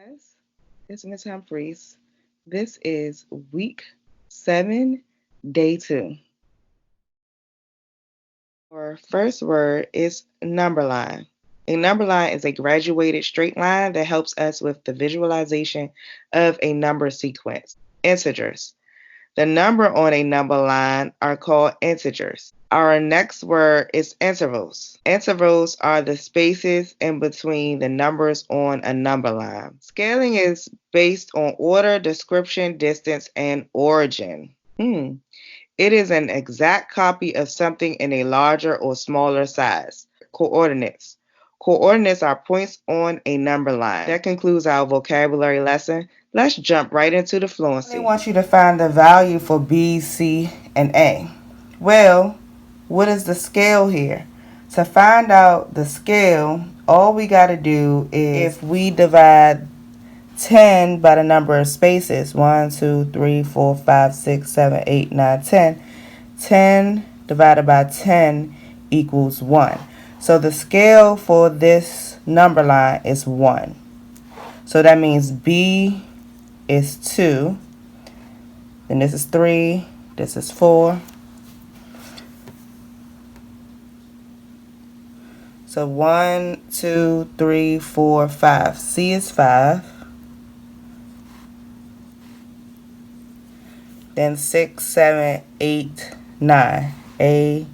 Guys, it's Miss Humphreys. This is week 7, day 2. Our first word is number line. A number line is a graduated straight line that helps us with the visualization of a number sequence. Integers. The number on a number line are called integers. Our next word is intervals. Intervals are the spaces in between the numbers on a number line. Scaling is based on order, description, distance, and origin. It is an exact copy of something in a larger or smaller size. Coordinates. Coordinates are points on a number line. That concludes our vocabulary lesson. Let's jump right into the fluency. They want you to find the value for B, C, and A. Well, what is the scale here? To find out the scale, all we got to do is if we divide 10 by the number of spaces 1, 2, 3, 4, 5, 6, 7, 8, 9, 10. 10 divided by 10 equals 1. So the scale for this number line is 1. So that means B is 2. Then this is 3. This is 4. So 1, 2, 3, 4, 5. C is 5. Then 6, 7, 8, 9. A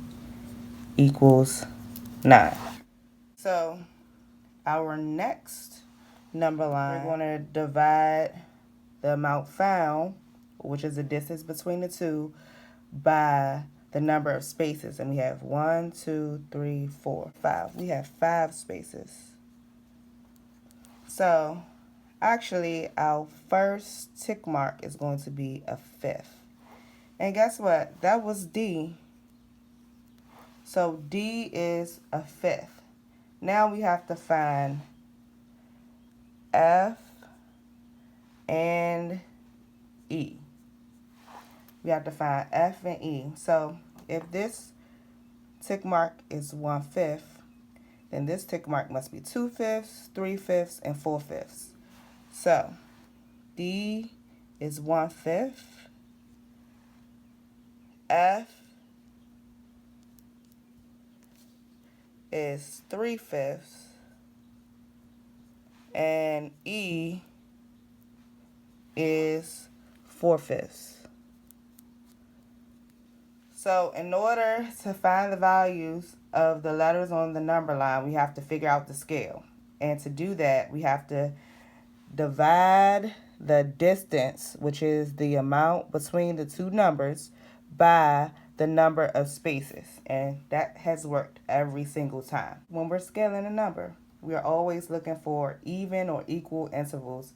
equals 9. So our next number line, we're going to divide the amount found, which is the distance between the two, by the number of spaces. And we have 1, 2, 3, 4, 5. We have 5 spaces. So actually, our first tick mark is going to be a fifth. And guess what? That was D. So D is a fifth. Now we have to find F and E. We have to find F and E. So if this tick mark is 1/5, then this tick mark must be 2/5, 3/5, and 4/5. So D is 1/5. F is 3/5. And E is 4/5. So in order to find the values of the letters on the number line, we have to figure out the scale. And to do that, we have to divide the distance, which is the amount between the two numbers, by the number of spaces. And that has worked every single time. When we're scaling a number, we are always looking for even or equal intervals.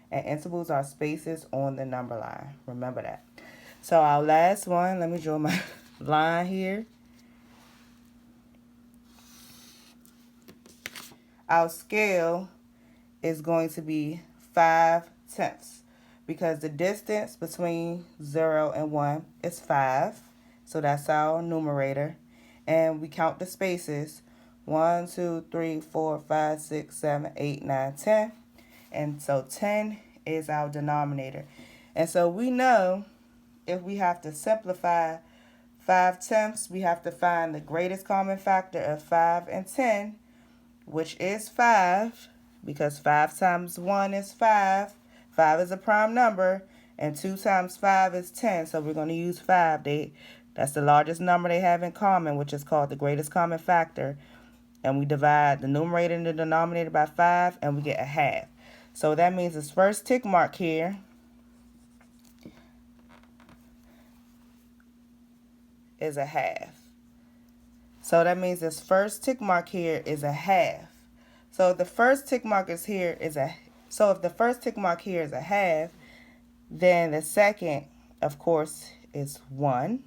And intervals are spaces on the number line. Remember that. So our last one, let me draw my line here. Our scale is going to be 5/10 because the distance between 0 and 1 is 5. So that's our numerator. And we count the spaces 1, 2, 3, 4, 5, 6, 7, 8, 9, 10. And so 10 is our denominator. And so we know if we have to simplify 5/10, we have to find the greatest common factor of 5 and 10, which is 5, because 5 times 1 is 5. 5 is a prime number, and 2 times 5 is 10. So we're going to use 5. That's the largest number they have in common, which is called the greatest common factor. And we divide the numerator and the denominator by 5, and we get a half. So that means this first tick mark here is a half. So that means this first tick mark here is a half. So if the first tick mark is here is a if the first tick mark here is a half, then the second, of course, is 1.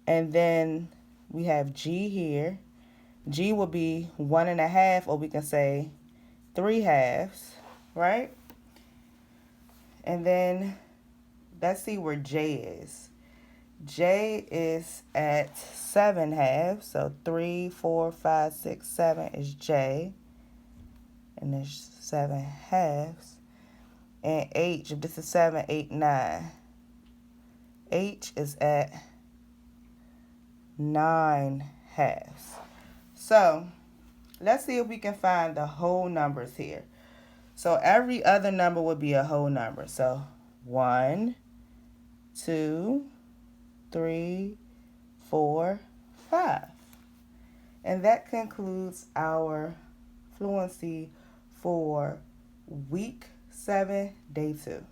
And then we have G here. G will be 1.5, or we can say 3/2, right? And then let's see where J is. J is at 7/2, so 3, 4, 5, 6, 7 is J. and there's 7 halves. And H, if this is 7, 8, 9, H is at 9 halves. So let's see if we can find the whole numbers here. So every other number would be a whole number. So 1, 2, 3, 4, 5. And that concludes our fluency for week 7, day 2.